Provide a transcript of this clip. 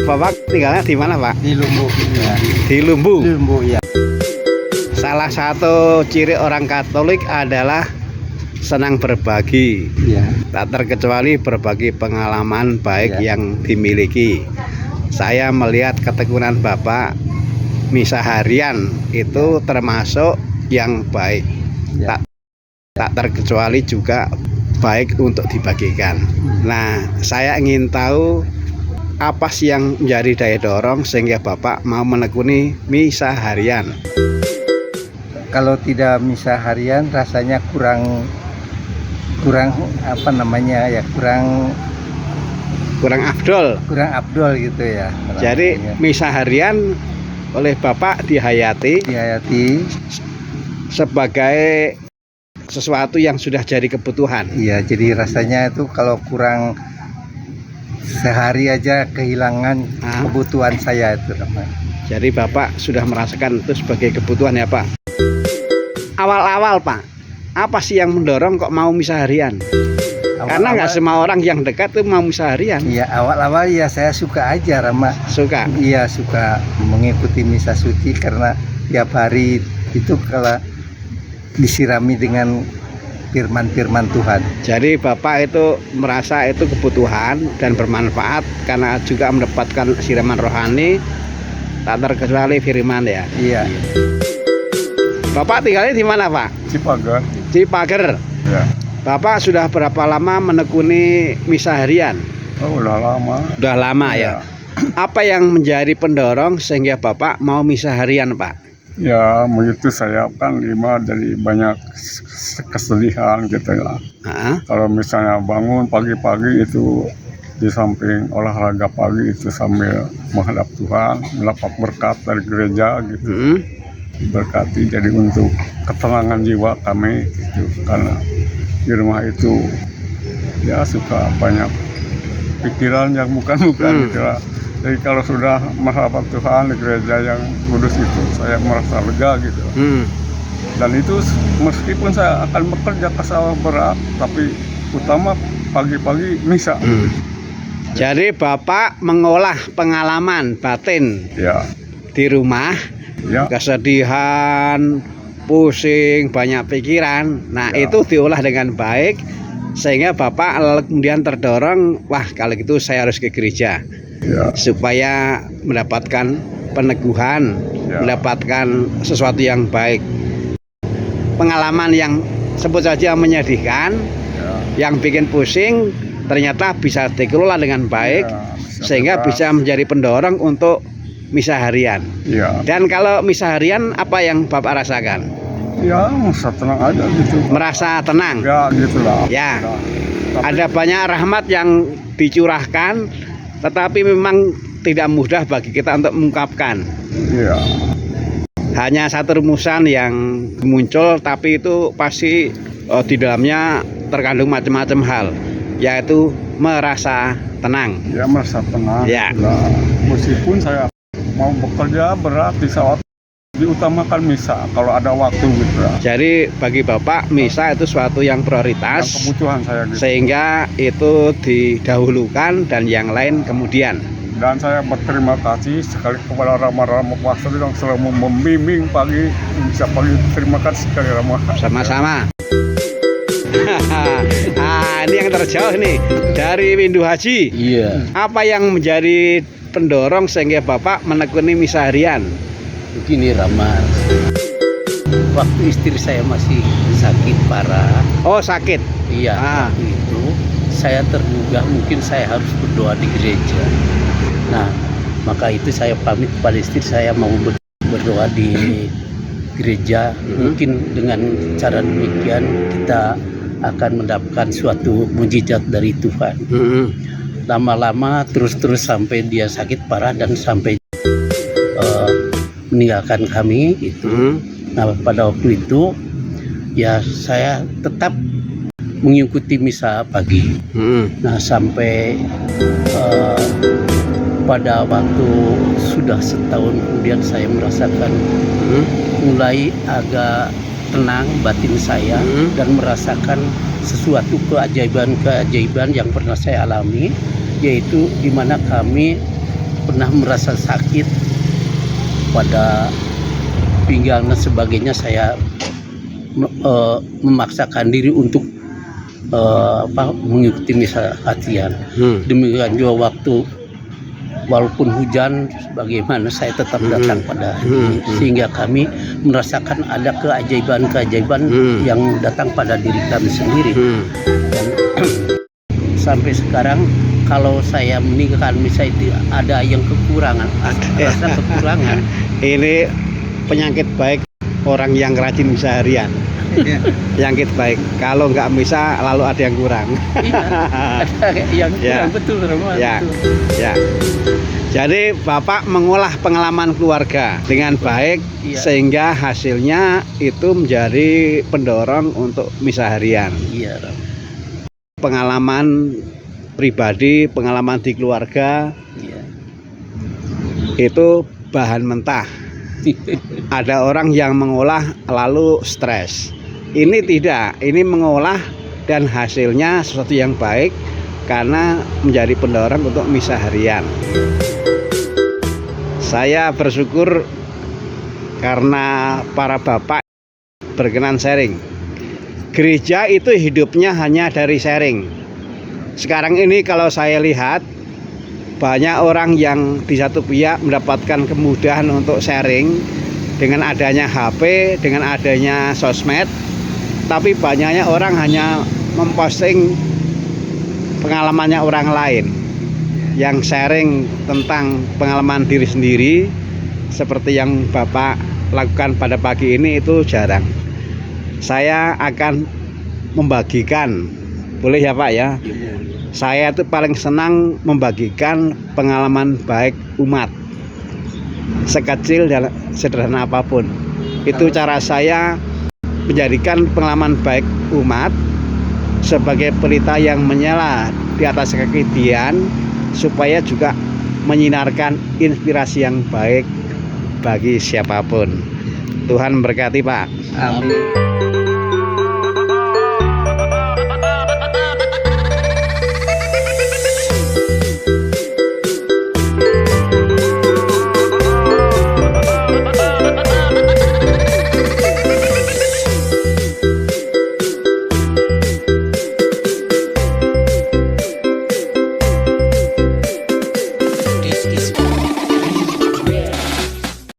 Bapak tinggalnya di mana, Pak? Di Lumbu. Ya. Di Lumbu. Lumbu ya. Salah satu ciri orang Katolik adalah senang berbagi. Ya. Tak terkecuali berbagi pengalaman baik Ya. yang dimiliki. Saya melihat ketekunan Bapak misa harian itu termasuk yang baik. Ya. Tak terkecuali juga baik untuk dibagikan. Nah, saya ingin tahu apa sih yang menjadi daya dorong sehingga Bapak mau menekuni misa harian? Kalau tidak misa harian rasanya kurang apa namanya ya, kurang Afdol. afdol gitu ya. Jadi misa harian oleh Bapak dihayati sebagai sesuatu yang sudah jadi kebutuhan. Iya, jadi rasanya itu kalau kurang sehari aja kehilangan kebutuhan saya itu. Jadi Bapak sudah merasakan itu sebagai kebutuhan ya, Pak. Awal-awal, Pak, apa sih yang mendorong kok mau misa harian? Karena nggak semua orang yang dekat tuh mau misa harian. Iya, awal-awal ya saya suka aja, Rama. Suka? Iya, suka mengikuti misa suci karena tiap hari itu kalau disirami dengan firman-firman Tuhan. Jadi Bapak itu merasa itu kebutuhan dan bermanfaat karena juga mendapatkan siraman rohani, tak terkecuali firman ya. Iya. Bapak tinggalnya di mana, Pak? Cipager. Cipager. Ya. Bapak sudah berapa lama menekuni misa harian? Oh, udah lama. Udah lama ya. Apa yang menjadi pendorong sehingga Bapak mau misa harian, Pak? Ya, begitu saya kan lima dari banyak kesedihan gitu ya. Kalau misalnya bangun pagi-pagi itu di samping olahraga pagi itu sambil menghadap Tuhan, mendapat berkat dari gereja gitu. Berkati jadi untuk ketenangan jiwa kami gitu. Karena di rumah itu ya suka banyak pikiran yang bukan gitu lah. Jadi kalau sudah menghadap Tuhan di gereja yang kudus itu saya merasa lega gitu. Dan itu meskipun saya akan bekerja ke sawah berat, tapi utama pagi-pagi misa. Jadi Bapak mengolah pengalaman batin Ya. di rumah, Ya. kesedihan, pusing, banyak pikiran. Nah, itu diolah dengan baik sehingga Bapak kemudian terdorong, wah kalau gitu saya harus ke gereja. Ya. Supaya mendapatkan peneguhan, mendapatkan sesuatu yang baik. Pengalaman yang sebut saja menyedihkan, yang bikin pusing, ternyata bisa dikelola dengan baik, sehingga bisa menjadi pendorong untuk misa harian. Ya. Dan kalau misa harian, apa yang Bapak rasakan? Ya, merasa tenang aja gitu. Merasa tenang? Ya, gitulah. Ya. Tapi, ada banyak rahmat yang dicurahkan, tetapi memang tidak mudah bagi kita untuk mengungkapkan. Iya. Hanya satu rumusan yang muncul, tapi itu pasti di dalamnya terkandung macam-macam hal, yaitu merasa tenang. Ya, merasa tenang. Ya. Nah, meskipun saya mau bekerja berat di saat diutamakan misa kalau ada waktu gitu ya. Jadi bagi Bapak misa itu suatu yang prioritas, Yang kebutuhan saya gitu. sehingga itu didahulukan dan yang lain kemudian. Dan saya berterima kasih sekali kepada Rama-Rama Pastor yang selalu membimbing pagi. Bisa pagi, terima kasih sekali Rama. Sama-sama. Ini yang terjauh nih dari Windu Haji. Iya. Apa yang menjadi pendorong sehingga Bapak menekuni misa harian? Begini, Rama. Waktu istri saya masih sakit parah. Oh, sakit. Iya. Waktu itu saya tergugah mungkin saya harus berdoa di gereja. Nah, maka itu saya pamit pada istri saya mau berdoa di gereja. Mungkin dengan cara demikian kita akan mendapatkan suatu mujizat dari Tuhan. Lama-lama terus sampai dia sakit parah dan sampai meninggalkan kami itu. Nah, pada waktu itu ya saya tetap mengikuti misa pagi. Nah, sampai pada waktu sudah setahun kemudian saya merasakan mulai agak tenang batin saya dan merasakan sesuatu keajaiban yang pernah saya alami, yaitu di mana kami pernah merasa sakit pada pinggang dan sebagainya, saya memaksakan diri untuk mengikuti misa harian. Demikian juga waktu walaupun hujan bagaimana saya tetap datang pada ini, sehingga kami merasakan ada keajaiban-keajaiban yang datang pada diri kami sendiri. Dan sampai sekarang kalau saya meninggalkan misa itu ada yang kekurangan, rasa kekurangan. Ini penyakit baik orang yang rajin misa harian. Penyakit baik, kalau nggak misa lalu ada yang kurang. Iya, ada yang kurang, betul Romo. Ya, ya. Jadi Bapak mengolah pengalaman keluarga dengan baik, sehingga hasilnya itu menjadi pendorong untuk misa harian. Iya, Romo. Pengalaman pribadi, pengalaman di keluarga, itu bahan mentah. Ada orang yang mengolah lalu stres. Ini tidak, ini mengolah dan hasilnya sesuatu yang baik karena menjadi pendorong untuk misa harian. Saya bersyukur karena para bapak berkenan sharing. Gereja itu hidupnya hanya dari sharing. Sekarang ini kalau saya lihat banyak orang yang di satu pihak mendapatkan kemudahan untuk sharing dengan adanya HP, dengan adanya sosmed, tapi banyaknya orang hanya memposting pengalamannya orang lain. Yang sharing tentang pengalaman diri sendiri seperti yang Bapak lakukan pada pagi ini itu jarang. Saya akan membagikan, boleh ya Pak ya? Saya itu paling senang membagikan pengalaman baik umat, sekecil dan sederhana apapun. Itu cara saya menjadikan pengalaman baik umat sebagai pelita yang menyala di atas kaki Dian, supaya juga menyinarkan inspirasi yang baik bagi siapapun. Tuhan memberkati Pak. Amin.